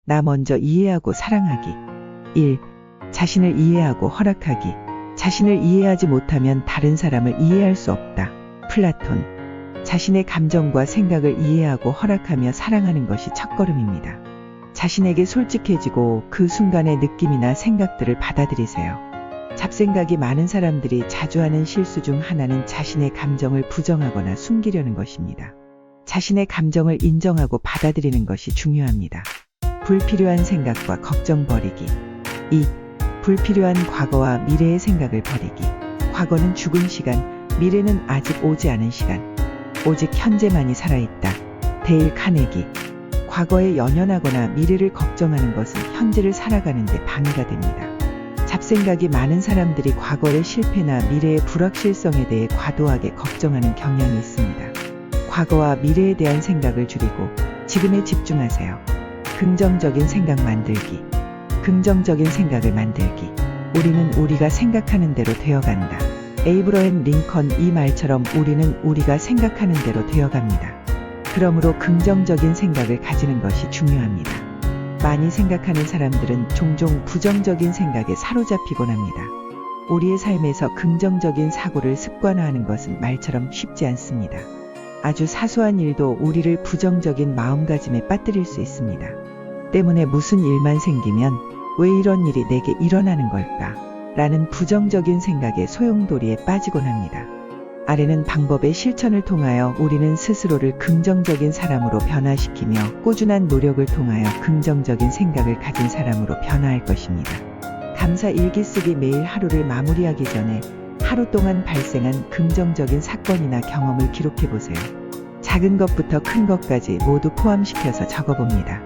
나 먼저 이해하고 사랑하기. 1. 자신을 이해하고 허락하기. 자신을 이해하지 못하면 다른 사람을 이해할 수 없다. 플라톤. 자신의 감정과 생각을 이해하고 허락하며 사랑하는 것이 첫걸음입니다. 자신에게 솔직해지고 그 순간의 느낌이나 생각들을 받아들이세요. 잡생각이 많은 사람들이 자주 하는 실수 중 하나는 자신의 감정을 부정하거나 숨기려는 것입니다. 자신의 감정을 인정하고 받아들이는 것이 중요합니다. 불필요한 생각과 걱정 버리기. 2. 불필요한 과거와 미래의 생각을 버리기. 과거는 죽은 시간, 미래는 아직 오지 않은 시간. 오직 현재만이 살아있다. 데일 카네기. 과거에 연연하거나 미래를 걱정하는 것은 현재를 살아가는 데 방해가 됩니다. 잡생각이 많은 사람들이 과거의 실패나 미래의 불확실성에 대해 과도하게 걱정하는 경향이 있습니다. 과거와 미래에 대한 생각을 줄이고 지금에 집중하세요. 긍정적인 생각 만들기. 긍정적인 생각을 만들기. 우리는 우리가 생각하는 대로 되어간다. 에이브러햄 링컨. 이 말처럼 우리는 우리가 생각하는 대로 되어갑니다. 그러므로 긍정적인 생각을 가지는 것이 중요합니다. 많이 생각하는 사람들은 종종 부정적인 생각에 사로잡히곤 합니다. 우리의 삶에서 긍정적인 사고를 습관화하는 것은 말처럼 쉽지 않습니다. 아주 사소한 일도 우리를 부정적인 마음가짐에 빠뜨릴 수 있습니다. 때문에 무슨 일만 생기면 왜 이런 일이 내게 일어나는 걸까? 라는 부정적인 생각에 소용돌이에 빠지곤 합니다. 아래는 방법의 실천을 통하여 우리는 스스로를 긍정적인 사람으로 변화시키며 꾸준한 노력을 통하여 긍정적인 생각을 가진 사람으로 변화할 것입니다. 감사 일기 쓰기. 매일 하루를 마무리하기 전에 하루 동안 발생한 긍정적인 사건이나 경험을 기록해보세요. 작은 것부터 큰 것까지 모두 포함시켜서 적어봅니다.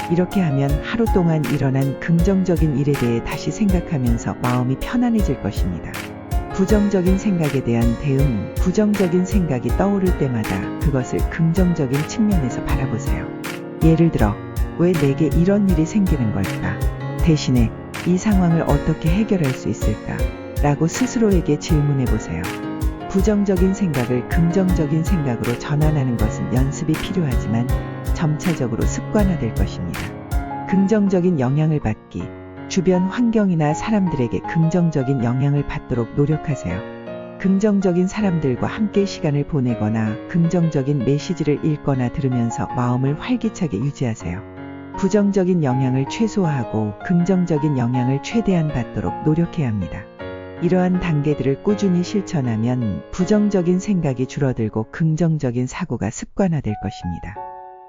이렇게 하면 하루 동안 일어난 긍정적인 일에 대해 다시 생각하면서 마음이 편안해질 것입니다. 부정적인 생각에 대한 대응. 부정적인 생각이 떠오를 때마다 그것을 긍정적인 측면에서 바라보세요. 예를 들어, 왜 내게 이런 일이 생기는 걸까? 대신에 이 상황을 어떻게 해결할 수 있을까? 라고 스스로에게 질문해보세요. 부정적인 생각을 긍정적인 생각으로 전환하는 것은 연습이 필요하지만 점차적으로 습관화될 것입니다. 긍정적인 영향을 받기. 주변 환경이나 사람들에게 긍정적인 영향을 받도록 노력하세요. 긍정적인 사람들과 함께 시간을 보내거나 긍정적인 메시지를 읽거나 들으면서 마음을 활기차게 유지하세요. 부정적인 영향을 최소화하고 긍정적인 영향을 최대한 받도록 노력해야 합니다. 이러한 단계들을 꾸준히 실천하면 부정적인 생각이 줄어들고 긍정적인 사고가 습관화될 것입니다.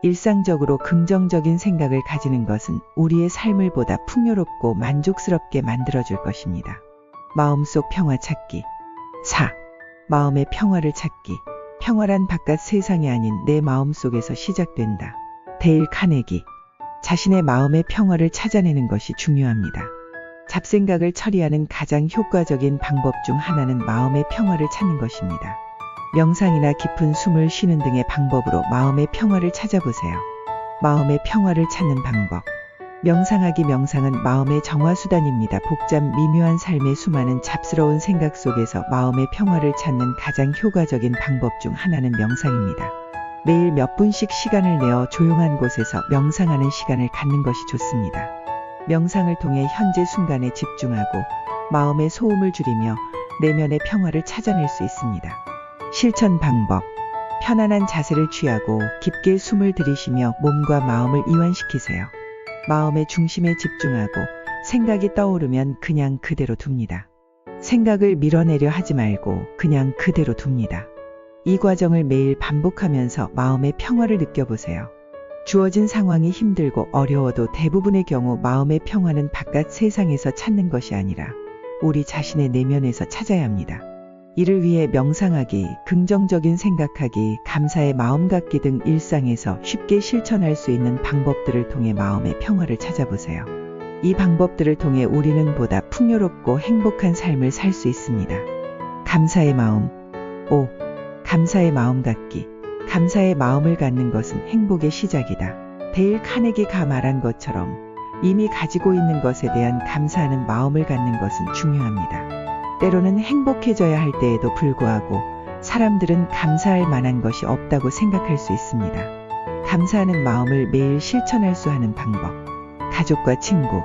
일상적으로 긍정적인 생각을 가지는 것은 우리의 삶을 보다 풍요롭고 만족스럽게 만들어줄 것입니다. 마음속 평화 찾기. 4. 마음의 평화를 찾기. 평화란 바깥 세상이 아닌 내 마음속에서 시작된다. 데일 카네기. 자신의 마음의 평화를 찾아내는 것이 중요합니다. 잡생각을 처리하는 가장 효과적인 방법 중 하나는 마음의 평화를 찾는 것입니다. 명상이나 깊은 숨을 쉬는 등의 방법으로 마음의 평화를 찾아보세요. 마음의 평화를 찾는 방법. 명상하기. 명상은 마음의 정화수단입니다. 복잡 미묘한 삶의 수많은 잡스러운 생각 속에서 마음의 평화를 찾는 가장 효과적인 방법 중 하나는 명상입니다. 매일 몇 분씩 시간을 내어 조용한 곳에서 명상하는 시간을 갖는 것이 좋습니다. 명상을 통해 현재 순간에 집중하고 마음의 소음을 줄이며 내면의 평화를 찾아낼 수 있습니다. 실천 방법. 편안한 자세를 취하고 깊게 숨을 들이쉬며 몸과 마음을 이완시키세요. 마음의 중심에 집중하고 생각이 떠오르면 그냥 그대로 둡니다. 생각을 밀어내려 하지 말고 그냥 그대로 둡니다. 이 과정을 매일 반복하면서 마음의 평화를 느껴보세요. 주어진 상황이 힘들고 어려워도 대부분의 경우 마음의 평화는 바깥 세상에서 찾는 것이 아니라 우리 자신의 내면에서 찾아야 합니다. 이를 위해 명상하기, 긍정적인 생각하기, 감사의 마음 갖기 등 일상에서 쉽게 실천할 수 있는 방법들을 통해 마음의 평화를 찾아보세요. 이 방법들을 통해 우리는 보다 풍요롭고 행복한 삶을 살 수 있습니다. 감사의 마음. 5. 감사의 마음 갖기. 감사의 마음을 갖는 것은 행복의 시작이다. 데일 카네기가 말한 것처럼 이미 가지고 있는 것에 대한 감사하는 마음을 갖는 것은 중요합니다. 때로는 행복해져야 할 때에도 불구하고 사람들은 감사할 만한 것이 없다고 생각할 수 있습니다. 감사하는 마음을 매일 실천할 수 있는 방법. 가족과 친구.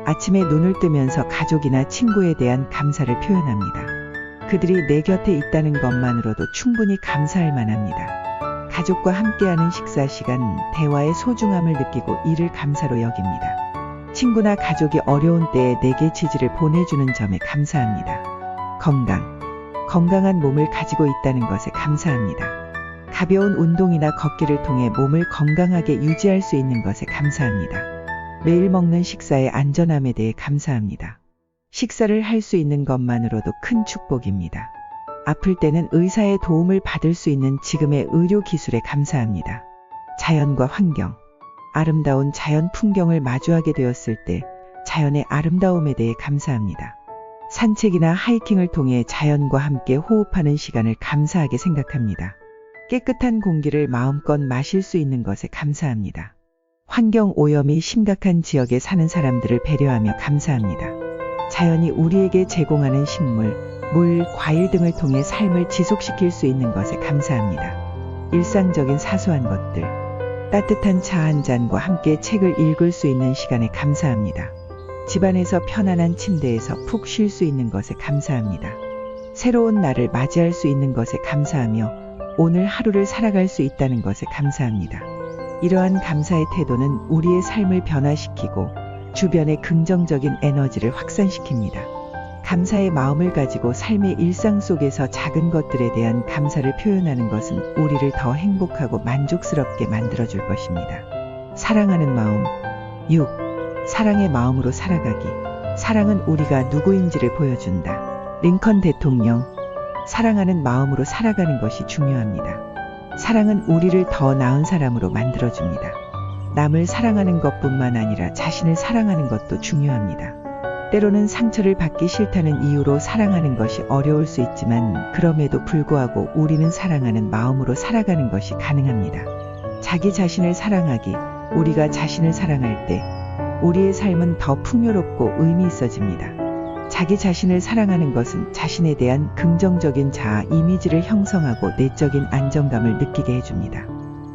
아침에 눈을 뜨면서 가족이나 친구에 대한 감사를 표현합니다. 그들이 내 곁에 있다는 것만으로도 충분히 감사할 만합니다. 가족과 함께하는 식사 시간, 대화의 소중함을 느끼고 이를 감사로 여깁니다. 친구나 가족이 어려운 때에 내게 지지를 보내주는 점에 감사합니다. 건강한 몸을 가지고 있다는 것에 감사합니다. 가벼운 운동이나 걷기를 통해 몸을 건강하게 유지할 수 있는 것에 감사합니다. 매일 먹는 식사의 안전함에 대해 감사합니다. 식사를 할 수 있는 것만으로도 큰 축복입니다. 아플 때는 의사의 도움을 받을 수 있는 지금의 의료 기술에 감사합니다. 자연과 환경. 아름다운 자연 풍경을 마주하게 되었을 때 자연의 아름다움에 대해 감사합니다. 산책이나 하이킹을 통해 자연과 함께 호흡하는 시간을 감사하게 생각합니다. 깨끗한 공기를 마음껏 마실 수 있는 것에 감사합니다. 환경 오염이 심각한 지역에 사는 사람들을 배려하며 감사합니다. 자연이 우리에게 제공하는 식물, 물, 과일 등을 통해 삶을 지속시킬 수 있는 것에 감사합니다. 일상적인 사소한 것들. 따뜻한 차 한 잔과 함께 책을 읽을 수 있는 시간에 감사합니다. 집안에서 편안한 침대에서 푹 쉴 수 있는 것에 감사합니다. 새로운 날을 맞이할 수 있는 것에 감사하며 오늘 하루를 살아갈 수 있다는 것에 감사합니다. 이러한 감사의 태도는 우리의 삶을 변화시키고 주변의 긍정적인 에너지를 확산시킵니다. 감사의 마음을 가지고 삶의 일상 속에서 작은 것들에 대한 감사를 표현하는 것은 우리를 더 행복하고 만족스럽게 만들어줄 것입니다. 사랑하는 마음. 6. 사랑의 마음으로 살아가기. 사랑은 우리가 누구인지를 보여준다. 링컨 대통령. 사랑하는 마음으로 살아가는 것이 중요합니다. 사랑은 우리를 더 나은 사람으로 만들어줍니다. 남을 사랑하는 것뿐만 아니라 자신을 사랑하는 것도 중요합니다. 때로는 상처를 받기 싫다는 이유로 사랑하는 것이 어려울 수 있지만 그럼에도 불구하고 우리는 사랑하는 마음으로 살아가는 것이 가능합니다. 자기 자신을 사랑하기. 우리가 자신을 사랑할 때 우리의 삶은 더 풍요롭고 의미 있어집니다. 자기 자신을 사랑하는 것은 자신에 대한 긍정적인 자아 이미지를 형성하고 내적인 안정감을 느끼게 해줍니다.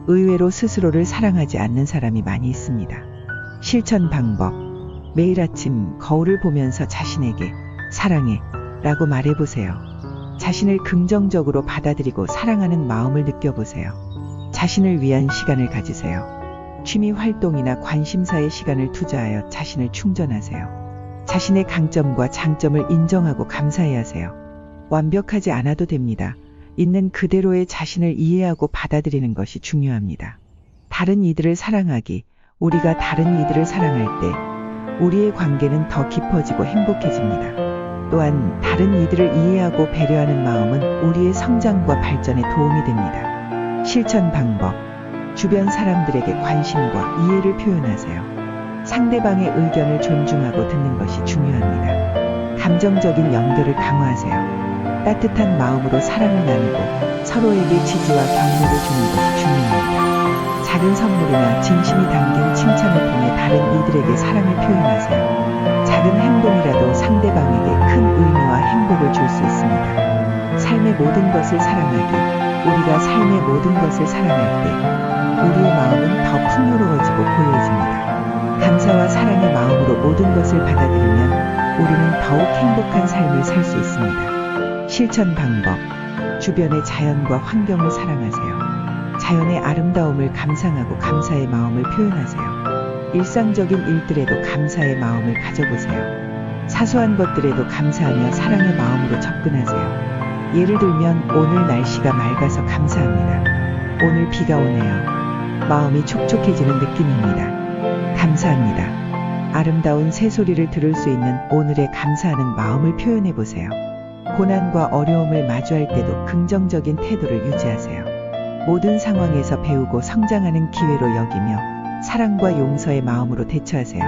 의외로 스스로를 사랑하지 않는 사람이 많이 있습니다. 실천 방법. 매일 아침 거울을 보면서 자신에게 사랑해 라고 말해보세요. 자신을 긍정적으로 받아들이고 사랑하는 마음을 느껴보세요. 자신을 위한 시간을 가지세요. 취미 활동이나 관심사에 시간을 투자하여 자신을 충전하세요. 자신의 강점과 장점을 인정하고 감사해야 하세요. 완벽하지 않아도 됩니다. 있는 그대로의 자신을 이해하고 받아들이는 것이 중요합니다. 다른 이들을 사랑하기. 우리가 다른 이들을 사랑할 때 우리의 관계는 더 깊어지고 행복해집니다. 또한 다른 이들을 이해하고 배려하는 마음은 우리의 성장과 발전에 도움이 됩니다. 실천 방법. 주변 사람들에게 관심과 이해를 표현하세요. 상대방의 의견을 존중하고 듣는 것이 중요합니다. 감정적인 연결을 강화하세요. 따뜻한 마음으로 사랑을 나누고 서로에게 지지와 격려를 주는 것이 중요합니다. 작은 선물이나 진심이 담긴 칭찬을 통해 다른 이들에게 사랑을 표현하세요. 작은 행동이라도 상대방에게 큰 의미와 행복을 줄 수 있습니다. 삶의 모든 것을 사랑하기. 우리가 삶의 모든 것을 사랑할 때 우리의 마음은 더 풍요로워지고 고요해집니다. 감사와 사랑의 마음으로 모든 것을 받아들이면 우리는 더욱 행복한 삶을 살 수 있습니다. 실천 방법. 주변의 자연과 환경을 사랑하세요. 자연의 아름다움을 감상하고 감사의 마음을 표현하세요. 일상적인 일들에도 감사의 마음을 가져보세요. 사소한 것들에도 감사하며 사랑의 마음으로 접근하세요. 예를 들면 오늘 날씨가 맑아서 감사합니다. 오늘 비가 오네요. 마음이 촉촉해지는 느낌입니다. 감사합니다. 아름다운 새소리를 들을 수 있는 오늘의 감사하는 마음을 표현해보세요. 고난과 어려움을 마주할 때도 긍정적인 태도를 유지하세요. 모든 상황에서 배우고 성장하는 기회로 여기며 사랑과 용서의 마음으로 대처하세요.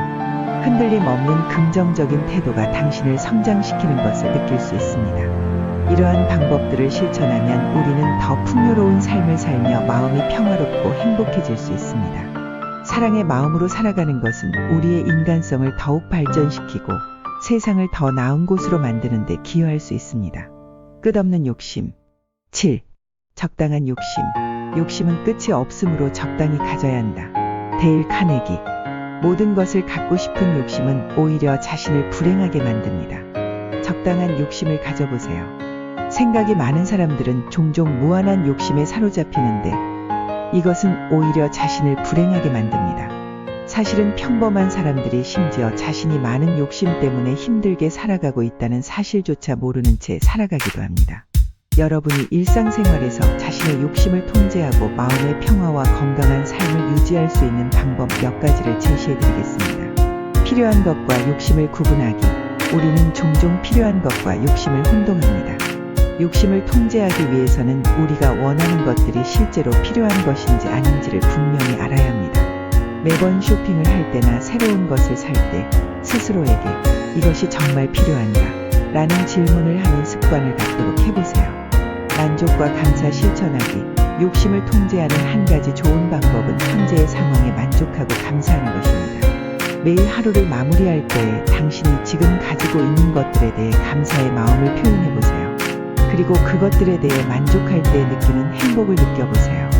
흔들림 없는 긍정적인 태도가 당신을 성장시키는 것을 느낄 수 있습니다. 이러한 방법들을 실천하면 우리는 더 풍요로운 삶을 살며 마음이 평화롭고 행복해질 수 있습니다. 사랑의 마음으로 살아가는 것은 우리의 인간성을 더욱 발전시키고 세상을 더 나은 곳으로 만드는 데 기여할 수 있습니다. 끝없는 욕심. 7. 적당한 욕심. 욕심은 끝이 없으므로 적당히 가져야 한다. 데일 카네기. 모든 것을 갖고 싶은 욕심은 오히려 자신을 불행하게 만듭니다. 적당한 욕심을 가져보세요. 생각이 많은 사람들은 종종 무한한 욕심에 사로잡히는데 이것은 오히려 자신을 불행하게 만듭니다. 사실은 평범한 사람들이 심지어 자신이 많은 욕심 때문에 힘들게 살아가고 있다는 사실조차 모르는 채 살아가기도 합니다. 여러분이 일상생활에서 자신의 욕심을 통제하고 마음의 평화와 건강한 삶을 유지할 수 있는 방법 몇 가지를 제시해드리겠습니다. 필요한 것과 욕심을 구분하기. 우리는 종종 필요한 것과 욕심을 혼동합니다. 욕심을 통제하기 위해서는 우리가 원하는 것들이 실제로 필요한 것인지 아닌지를 분명히 알아야 합니다. 매번 쇼핑을 할 때나 새로운 것을 살 때 스스로에게 이것이 정말 필요한가? 라는 질문을 하는 습관을 갖도록 해보세요. 만족과 감사 실천하기. 욕심을 통제하는 한 가지 좋은 방법은 현재의 상황에 만족하고 감사하는 것입니다. 매일 하루를 마무리할 때에 당신이 지금 가지고 있는 것들에 대해 감사의 마음을 표현해보세요. 그리고 그것들에 대해 만족할 때 느끼는 행복을 느껴보세요.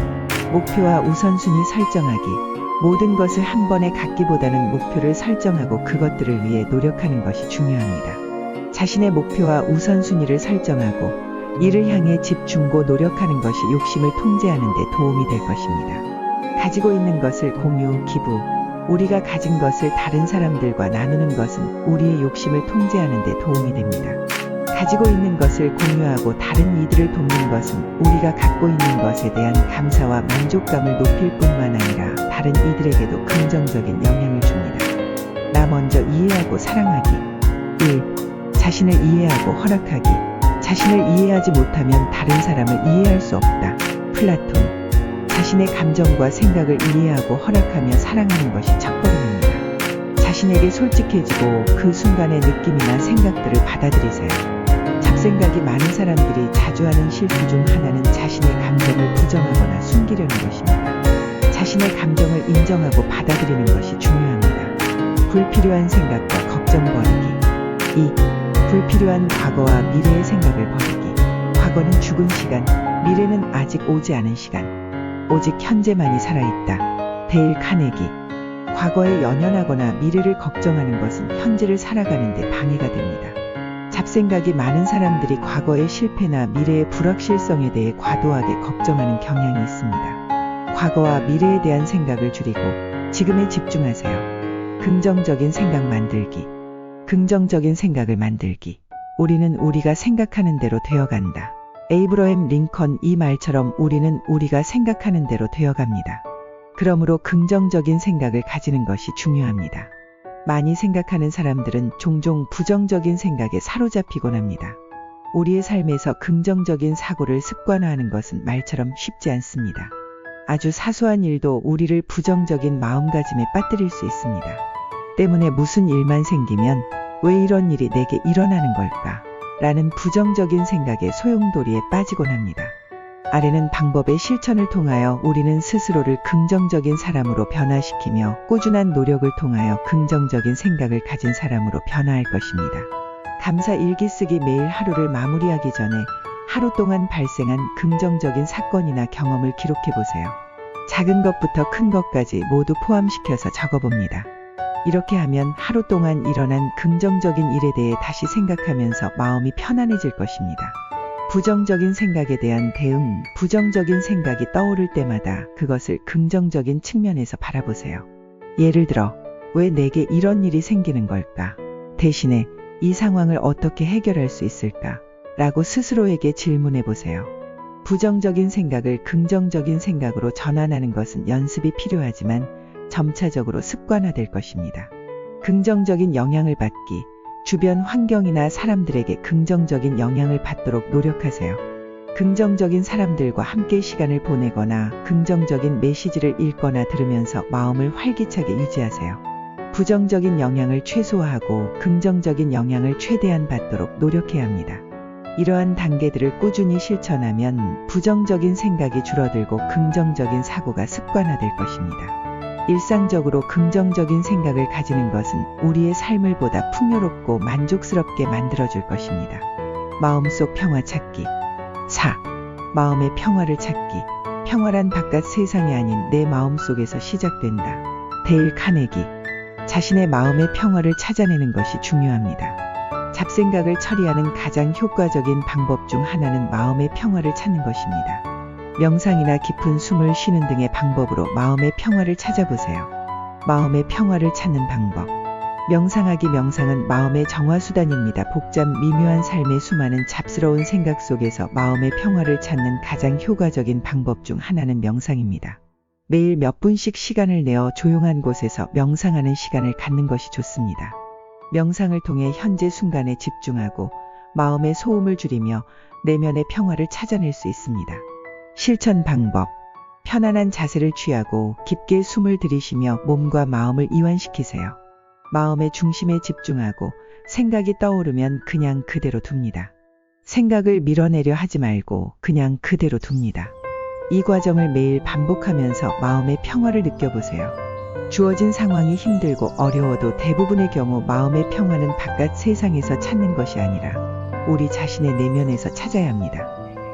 목표와 우선순위 설정하기. 모든 것을 한 번에 갖기보다는 목표를 설정하고 그것들을 위해 노력하는 것이 중요합니다. 자신의 목표와 우선순위를 설정하고 이를 향해 집중고 노력하는 것이 욕심을 통제하는 데 도움이 될 것입니다. 가지고 있는 것을 공유, 기부. 우리가 가진 것을 다른 사람들과 나누는 것은 우리의 욕심을 통제하는 데 도움이 됩니다. 가지고 있는 것을 공유하고 다른 이들을 돕는 것은 우리가 갖고 있는 것에 대한 감사와 만족감을 높일 뿐만 아니라 다른 이들에게도 긍정적인 영향을 줍니다. 나 먼저 이해하고 사랑하기. 1. 자신을 이해하고 허락하기. 자신을 이해하지 못하면 다른 사람을 이해할 수 없다. 플라톤. 자신의 감정과 생각을 이해하고 허락하며 사랑하는 것이 첫걸음입니다. 자신에게 솔직해지고 그 순간의 느낌이나 생각들을 받아들이세요. 잡생각이 많은 사람들이 자주 하는 실수 중 하나는 자신의 감정을 부정하거나 숨기려는 것입니다. 자신의 감정을 인정하고 받아들이는 것이 중요합니다. 불필요한 생각과 걱정 버리기. 2. 불필요한 과거와 미래의 생각을 버리기. 과거는 죽은 시간, 미래는 아직 오지 않은 시간. 오직 현재만이 살아있다. 데일 카네기. 과거에 연연하거나 미래를 걱정하는 것은 현재를 살아가는 데 방해가 됩니다. 잡생각이 많은 사람들이 과거의 실패나 미래의 불확실성에 대해 과도하게 걱정하는 경향이 있습니다. 과거와 미래에 대한 생각을 줄이고 지금에 집중하세요. 긍정적인 생각 만들기. 긍정적인 생각을 만들기. 우리는 우리가 생각하는 대로 되어간다. 에이브러햄 링컨. 이 말처럼 우리는 우리가 생각하는 대로 되어갑니다. 그러므로 긍정적인 생각을 가지는 것이 중요합니다. 많이 생각하는 사람들은 종종 부정적인 생각에 사로잡히곤 합니다. 우리의 삶에서 긍정적인 사고를 습관화하는 것은 말처럼 쉽지 않습니다. 아주 사소한 일도 우리를 부정적인 마음가짐에 빠뜨릴 수 있습니다. 때문에 무슨 일만 생기면 왜 이런 일이 내게 일어나는 걸까? 라는 부정적인 생각에 소용돌이에 빠지곤 합니다. 아래는 방법의 실천을 통하여 우리는 스스로를 긍정적인 사람으로 변화시키며 꾸준한 노력을 통하여 긍정적인 생각을 가진 사람으로 변화할 것입니다. 감사 일기 쓰기. 매일 하루를 마무리하기 전에 하루 동안 발생한 긍정적인 사건이나 경험을 기록해 보세요. 작은 것부터 큰 것까지 모두 포함시켜서 적어봅니다. 이렇게 하면 하루 동안 일어난 긍정적인 일에 대해 다시 생각하면서 마음이 편안해질 것입니다. 부정적인 생각에 대한 대응. 부정적인 생각이 떠오를 때마다 그것을 긍정적인 측면에서 바라보세요. 예를 들어, 왜 내게 이런 일이 생기는 걸까? 대신에 이 상황을 어떻게 해결할 수 있을까? 라고 스스로에게 질문해 보세요. 부정적인 생각을 긍정적인 생각으로 전환하는 것은 연습이 필요하지만 점차적으로 습관화될 것입니다. 긍정적인 영향을 받기. 주변 환경이나 사람들에게 긍정적인 영향을 받도록 노력하세요. 긍정적인 사람들과 함께 시간을 보내거나 긍정적인 메시지를 읽거나 들으면서 마음을 활기차게 유지하세요. 부정적인 영향을 최소화하고 긍정적인 영향을 최대한 받도록 노력해야 합니다. 이러한 단계들을 꾸준히 실천하면 부정적인 생각이 줄어들고 긍정적인 사고가 습관화될 것입니다. 일상적으로 긍정적인 생각을 가지는 것은 우리의 삶을 보다 풍요롭고 만족스럽게 만들어줄 것입니다. 마음속 평화 찾기. 4. 마음의 평화를 찾기. 평화란 바깥 세상이 아닌 내 마음속에서 시작된다. 데일 카네기. 자신의 마음의 평화를 찾아내는 것이 중요합니다. 잡생각을 처리하는 가장 효과적인 방법 중 하나는 마음의 평화를 찾는 것입니다. 명상이나 깊은 숨을 쉬는 등의 방법으로 마음의 평화를 찾아보세요. 마음의 평화를 찾는 방법. 명상은 마음의 정화수단입니다. 복잡 미묘한 삶의 수많은 잡스러운 생각 속에서 마음의 평화를 찾는 가장 효과적인 방법 중 하나는 명상입니다. 매일 몇 분씩 시간을 내어 조용한 곳에서 명상하는 시간을 갖는 것이 좋습니다. 명상을 통해 현재 순간에 집중하고 마음의 소음을 줄이며 내면의 평화를 찾아낼 수 있습니다. 실천 방법. 편안한 자세를 취하고 깊게 숨을 들이쉬며 몸과 마음을 이완시키세요. 마음의 중심에 집중하고 생각이 떠오르면 그냥 그대로 둡니다. 생각을 밀어내려 하지 말고 그냥 그대로 둡니다. 이 과정을 매일 반복하면서 마음의 평화를 느껴보세요. 주어진 상황이 힘들고 어려워도 대부분의 경우 마음의 평화는 바깥 세상에서 찾는 것이 아니라 우리 자신의 내면에서 찾아야 합니다.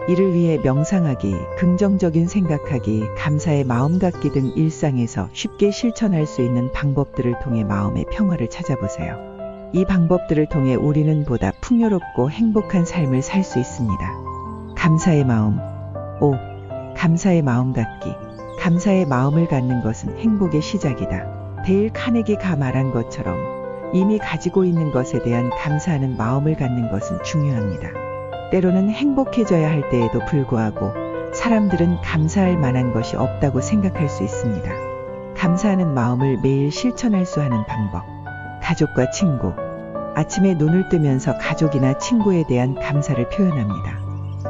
이를 위해 명상하기, 긍정적인 생각하기, 감사의 마음 갖기 등 일상에서 쉽게 실천할 수 있는 방법들을 통해 마음의 평화를 찾아보세요. 이 방법들을 통해 우리는 보다 풍요롭고 행복한 삶을 살 수 있습니다. 감사의 마음. 5. 감사의 마음 갖기. 감사의 마음을 갖는 것은 행복의 시작이다. 데일 카네기가 말한 것처럼 이미 가지고 있는 것에 대한 감사하는 마음을 갖는 것은 중요합니다. 때로는 행복해져야 할 때에도 불구하고 사람들은 감사할 만한 것이 없다고 생각할 수 있습니다. 감사하는 마음을 매일 실천할 수 있는 방법. 가족과 친구. 아침에 눈을 뜨면서 가족이나 친구에 대한 감사를 표현합니다.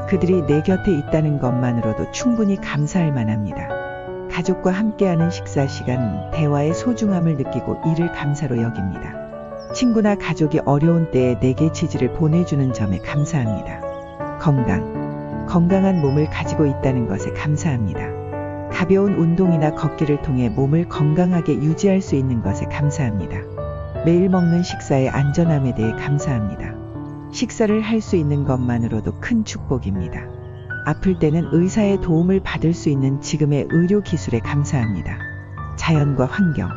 그들이 내 곁에 있다는 것만으로도 충분히 감사할 만합니다. 가족과 함께하는 식사 시간, 대화의 소중함을 느끼고 이를 감사로 여깁니다. 친구나 가족이 어려운 때에 내게 지지를 보내주는 점에 감사합니다. 건강한 몸을 가지고 있다는 것에 감사합니다. 가벼운 운동이나 걷기를 통해 몸을 건강하게 유지할 수 있는 것에 감사합니다. 매일 먹는 식사의 안전함에 대해 감사합니다. 식사를 할 수 있는 것만으로도 큰 축복입니다. 아플 때는 의사의 도움을 받을 수 있는 지금의 의료 기술에 감사합니다. 자연과 환경.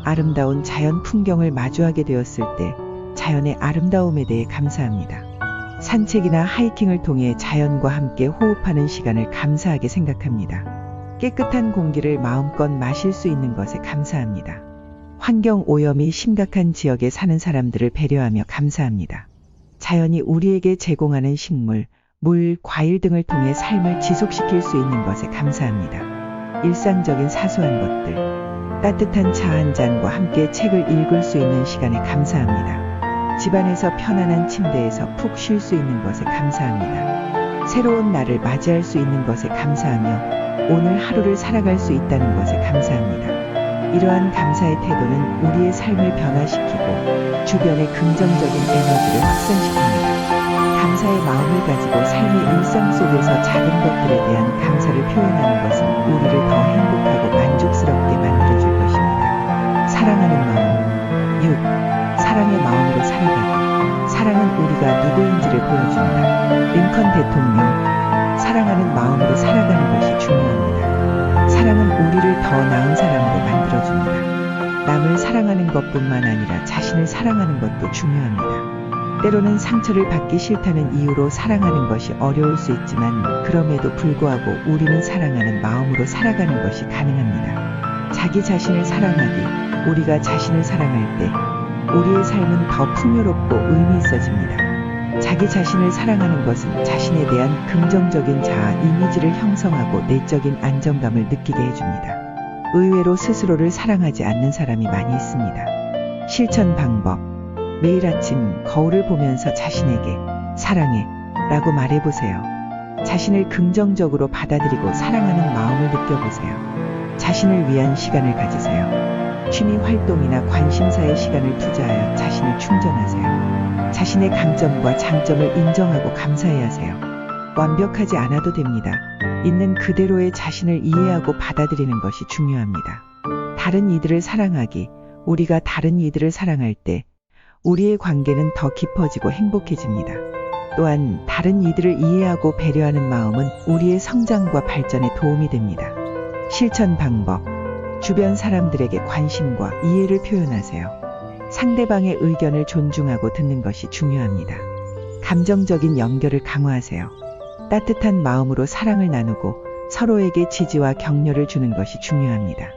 아름다운 자연 풍경을 마주하게 되었을 때 자연의 아름다움에 대해 감사합니다. 산책이나 하이킹을 통해 자연과 함께 호흡하는 시간을 감사하게 생각합니다. 깨끗한 공기를 마음껏 마실 수 있는 것에 감사합니다. 환경 오염이 심각한 지역에 사는 사람들을 배려하며 감사합니다. 자연이 우리에게 제공하는 식물, 물, 과일 등을 통해 삶을 지속시킬 수 있는 것에 감사합니다. 일상적인 사소한 것들. 따뜻한 차 한 잔과 함께 책을 읽을 수 있는 시간에 감사합니다. 집안에서 편안한 침대에서 푹 쉴 수 있는 것에 감사합니다. 새로운 날을 맞이할 수 있는 것에 감사하며 오늘 하루를 살아갈 수 있다는 것에 감사합니다. 이러한 감사의 태도는 우리의 삶을 변화시키고 주변에 긍정적인 에너지를 확산시킵니다. 감사의 마음을 가지고 삶의 일상 속에서 작은 것들에 대한 감사를 표현하는 것은 우리를 더 행복하고 만족스럽게 만들어줄 것입니다. 사랑하는 마음. 6. 사랑의 마음으로 살아가기. 사랑은 우리가 누구인지를 보여준다. 링컨 대통령. 사랑하는 마음으로 살아가는 것이 중요합니다. 사랑은 우리를 더 나은 사람으로 만들어줍니다. 남을 사랑하는 것뿐만 아니라 자신을 사랑하는 것도 중요합니다. 때로는 상처를 받기 싫다는 이유로 사랑하는 것이 어려울 수 있지만 그럼에도 불구하고 우리는 사랑하는 마음으로 살아가는 것이 가능합니다. 자기 자신을 사랑하기. 우리가 자신을 사랑할 때 우리의 삶은 더 풍요롭고 의미 있어집니다. 자기 자신을 사랑하는 것은 자신에 대한 긍정적인 자아 이미지를 형성하고 내적인 안정감을 느끼게 해줍니다. 의외로 스스로를 사랑하지 않는 사람이 많이 있습니다. 실천 방법. 매일 아침 거울을 보면서 자신에게 사랑해 라고 말해보세요. 자신을 긍정적으로 받아들이고 사랑하는 마음을 느껴보세요. 자신을 위한 시간을 가지세요. 취미 활동이나 관심사의 시간을 투자하여 자신을 충전하세요. 자신의 강점과 장점을 인정하고 감사해야 하세요. 완벽하지 않아도 됩니다. 있는 그대로의 자신을 이해하고 받아들이는 것이 중요합니다. 다른 이들을 사랑하기. 우리가 다른 이들을 사랑할 때 우리의 관계는 더 깊어지고 행복해집니다. 또한 다른 이들을 이해하고 배려하는 마음은 우리의 성장과 발전에 도움이 됩니다. 실천 방법. 주변 사람들에게 관심과 이해를 표현하세요. 상대방의 의견을 존중하고 듣는 것이 중요합니다. 감정적인 연결을 강화하세요. 따뜻한 마음으로 사랑을 나누고 서로에게 지지와 격려를 주는 것이 중요합니다.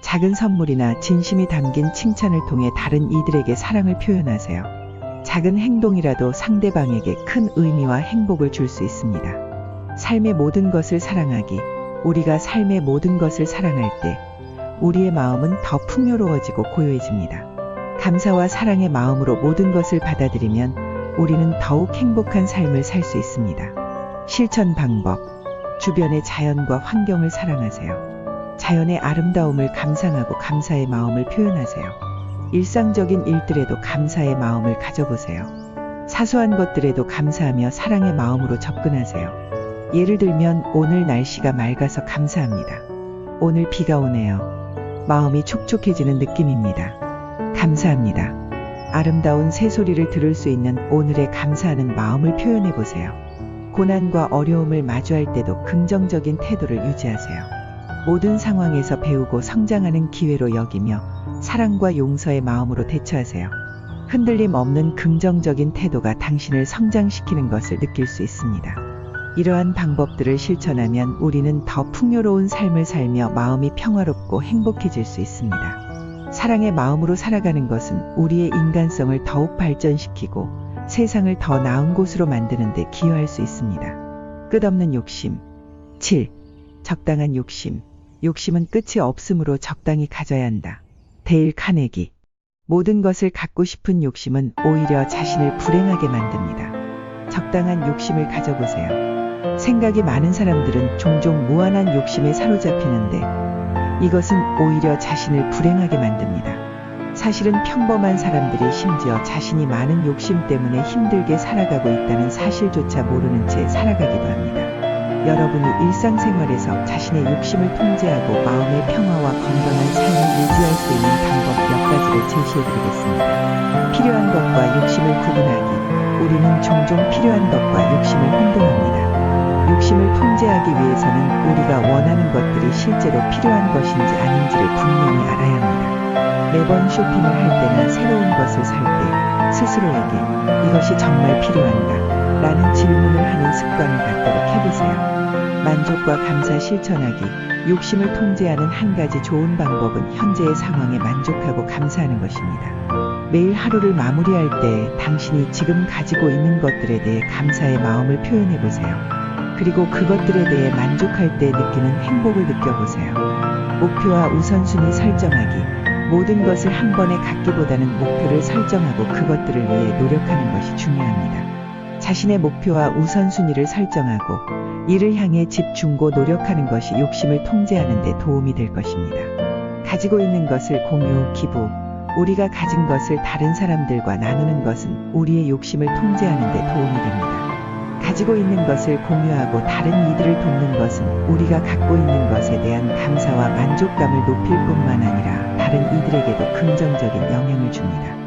작은 선물이나 진심이 담긴 칭찬을 통해 다른 이들에게 사랑을 표현하세요. 작은 행동이라도 상대방에게 큰 의미와 행복을 줄 수 있습니다. 삶의 모든 것을 사랑하기. 우리가 삶의 모든 것을 사랑할 때 우리의 마음은 더 풍요로워지고 고요해집니다. 감사와 사랑의 마음으로 모든 것을 받아들이면 우리는 더욱 행복한 삶을 살 수 있습니다. 실천 방법. 주변의 자연과 환경을 사랑하세요. 자연의 아름다움을 감상하고 감사의 마음을 표현하세요. 일상적인 일들에도 감사의 마음을 가져보세요. 사소한 것들에도 감사하며 사랑의 마음으로 접근하세요. 예를 들면 오늘 날씨가 맑아서 감사합니다. 오늘 비가 오네요. 마음이 촉촉해지는 느낌입니다. 감사합니다. 아름다운 새소리를 들을 수 있는 오늘의 감사하는 마음을 표현해 보세요. 고난과 어려움을 마주할 때도 긍정적인 태도를 유지하세요. 모든 상황에서 배우고 성장하는 기회로 여기며 사랑과 용서의 마음으로 대처하세요. 흔들림 없는 긍정적인 태도가 당신을 성장시키는 것을 느낄 수 있습니다. 이러한 방법들을 실천하면 우리는 더 풍요로운 삶을 살며 마음이 평화롭고 행복해질 수 있습니다. 사랑의 마음으로 살아가는 것은 우리의 인간성을 더욱 발전시키고 세상을 더 나은 곳으로 만드는 데 기여할 수 있습니다. 끝없는 욕심. 7. 적당한 욕심. 욕심은 끝이 없으므로 적당히 가져야 한다. 데일 카네기. 모든 것을 갖고 싶은 욕심은 오히려 자신을 불행하게 만듭니다. 적당한 욕심을 가져보세요. 생각이 많은 사람들은 종종 무한한 욕심에 사로잡히는데 이것은 오히려 자신을 불행하게 만듭니다. 사실은 평범한 사람들이 심지어 자신이 많은 욕심 때문에 힘들게 살아가고 있다는 사실조차 모르는 채 살아가기도 합니다. 여러분이 일상생활에서 자신의 욕심을 통제하고 마음의 평화와 건강한 삶을 유지할 수 있는 방법 몇 가지를 제시해드리겠습니다. 필요한 것과 욕심을 구분하기. 우리는 종종 필요한 것과 욕심을 혼동합니다. 욕심을 통제하기 위해서는 우리가 원하는 것들이 실제로 필요한 것인지 아닌지를 분명히 알아야 합니다. 매번 쇼핑을 할 때나 새로운 것을 살 때 스스로에게 이것이 정말 필요한가? 라는 질문을 하는 습관을 갖도록 해보세요. 만족과 감사 실천하기. 욕심을 통제하는 한 가지 좋은 방법은 현재의 상황에 만족하고 감사하는 것입니다. 매일 하루를 마무리할 때 당신이 지금 가지고 있는 것들에 대해 감사의 마음을 표현해보세요. 그리고 그것들에 대해 만족할 때 느끼는 행복을 느껴보세요. 목표와 우선순위 설정하기. 모든 것을 한 번에 갖기보다는 목표를 설정하고 그것들을 위해 노력하는 것이 중요합니다. 자신의 목표와 우선순위를 설정하고 이를 향해 집중고 노력하는 것이 욕심을 통제하는 데 도움이 될 것입니다. 가지고 있는 것을 공유, 기부. 우리가 가진 것을 다른 사람들과 나누는 것은 우리의 욕심을 통제하는 데 도움이 됩니다. 가지고 있는 것을 공유하고 다른 이들을 돕는 것은 우리가 갖고 있는 것에 대한 감사와 만족감을 높일 뿐만 아니라 다른 이들에게도 긍정적인 영향을 줍니다.